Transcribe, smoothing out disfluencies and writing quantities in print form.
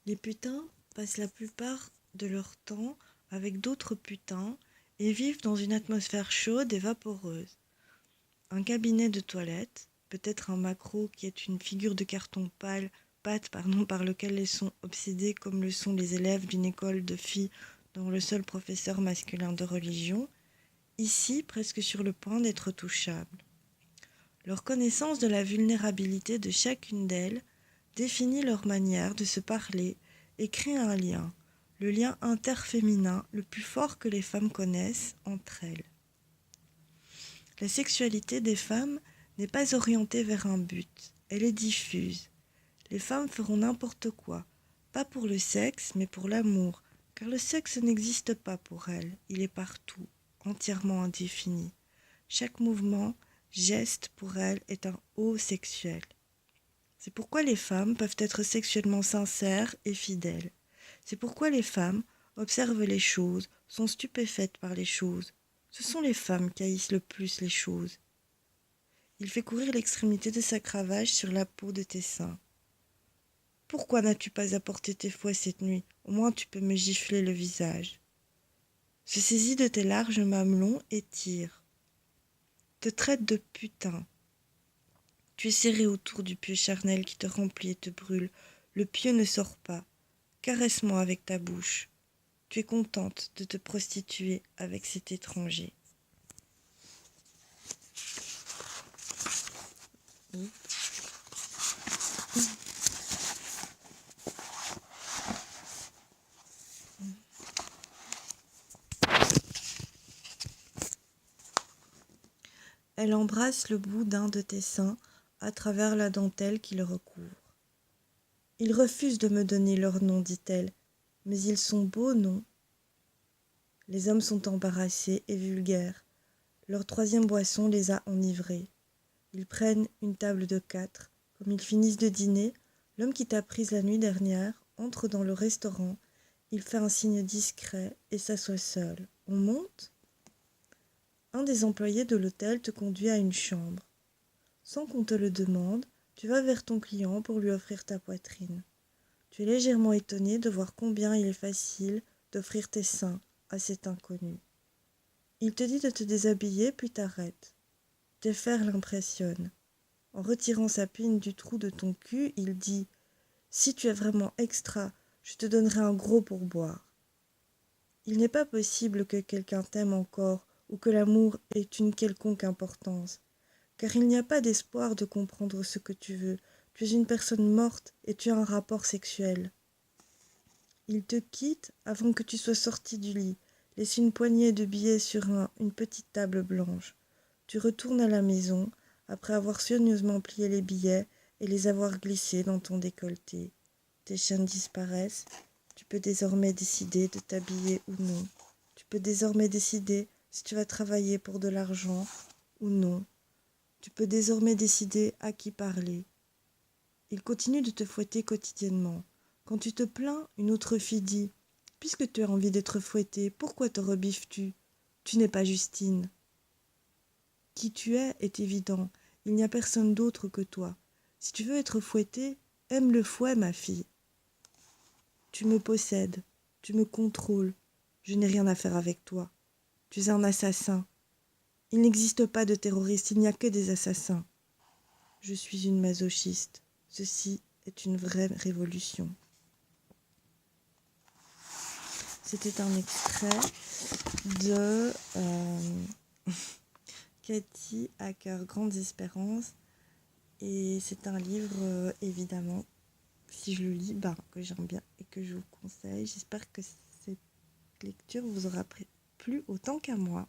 Les putains passent la plupart de leur temps avec d'autres putains et vivent dans une atmosphère chaude et vaporeuse. Un cabinet de toilette, peut-être un maquereau qui est une figure de carton pâte par lequel ils sont obsédés comme le sont les élèves d'une école de filles dont le seul professeur masculin de religion, ici presque sur le point d'être touchables. Leur connaissance de la vulnérabilité de chacune d'elles définit leur manière de se parler et crée un lien, le lien interféminin le plus fort que les femmes connaissent entre elles. La sexualité des femmes n'est pas orientée vers un but, elle est diffuse. Les femmes feront n'importe quoi, pas pour le sexe, mais pour l'amour, car le sexe n'existe pas pour elles, il est partout, entièrement indéfini. Chaque mouvement, geste pour elles est un haut sexuel. C'est pourquoi les femmes peuvent être sexuellement sincères et fidèles. C'est pourquoi les femmes observent les choses, sont stupéfaites par les choses. Ce sont les femmes qui haïssent le plus les choses. Il fait courir l'extrémité de sa cravache sur la peau de tes seins. Pourquoi n'as-tu pas apporté tes fouets cette nuit? Au moins tu peux me gifler le visage. Se saisit de tes larges mamelons et tire. Te traite de putain. Tu es serré autour du pieu charnel qui te remplit et te brûle. Le pieu ne sort pas. Caresse-moi avec ta bouche. Tu es contente de te prostituer avec cet étranger. Elle embrasse le bout d'un de tes seins à travers la dentelle qui le recouvre. Ils refusent de me donner leur nom, dit-elle, mais ils sont beaux, non? Les hommes sont embarrassés et vulgaires. Leur troisième boisson les a enivrés. Ils prennent une table de 4. Comme ils finissent de dîner, l'homme qui t'a prise la nuit dernière entre dans le restaurant. Il fait un signe discret et s'assoit seul. On monte? Un des employés de l'hôtel te conduit à une chambre. Sans qu'on te le demande, tu vas vers ton client pour lui offrir ta poitrine. Tu es légèrement étonné de voir combien il est facile d'offrir tes seins à cet inconnu. Il te dit de te déshabiller puis t'arrête. Tes fers l'impressionnent. En retirant sa pine du trou de ton cul, il dit « Si tu es vraiment extra, je te donnerai un gros pourboire. » Il n'est pas possible que quelqu'un t'aime encore ou que l'amour ait une quelconque importance, car il n'y a pas d'espoir de comprendre ce que tu veux. Tu es une personne morte et tu as un rapport sexuel. Il te quitte avant que tu sois sorti du lit, laisse une poignée de billets sur une petite table blanche. Tu retournes à la maison, après avoir soigneusement plié les billets et les avoir glissés dans ton décolleté. Tes chaînes disparaissent. Tu peux désormais décider de t'habiller ou non. Tu peux désormais décider si tu vas travailler pour de l'argent ou non. Tu peux désormais décider à qui parler. Il continue de te fouetter quotidiennement. Quand tu te plains, une autre fille dit « Puisque tu as envie d'être fouettée, pourquoi te rebiffes-tu? Tu n'es pas Justine. » Qui tu es est évident. Il n'y a personne d'autre que toi. Si tu veux être fouettée, aime le fouet, ma fille. Tu me possèdes, tu me contrôles. Je n'ai rien à faire avec toi. Tu es un assassin. Il n'existe pas de terroriste, il n'y a que des assassins. Je suis une masochiste. Ceci est une vraie révolution. C'était un extrait de Cathy Hacker, Grandes Espérances. Et c'est un livre, évidemment, si je le lis, que j'aime bien et que je vous conseille. J'espère que cette lecture vous aura plu autant qu'à moi.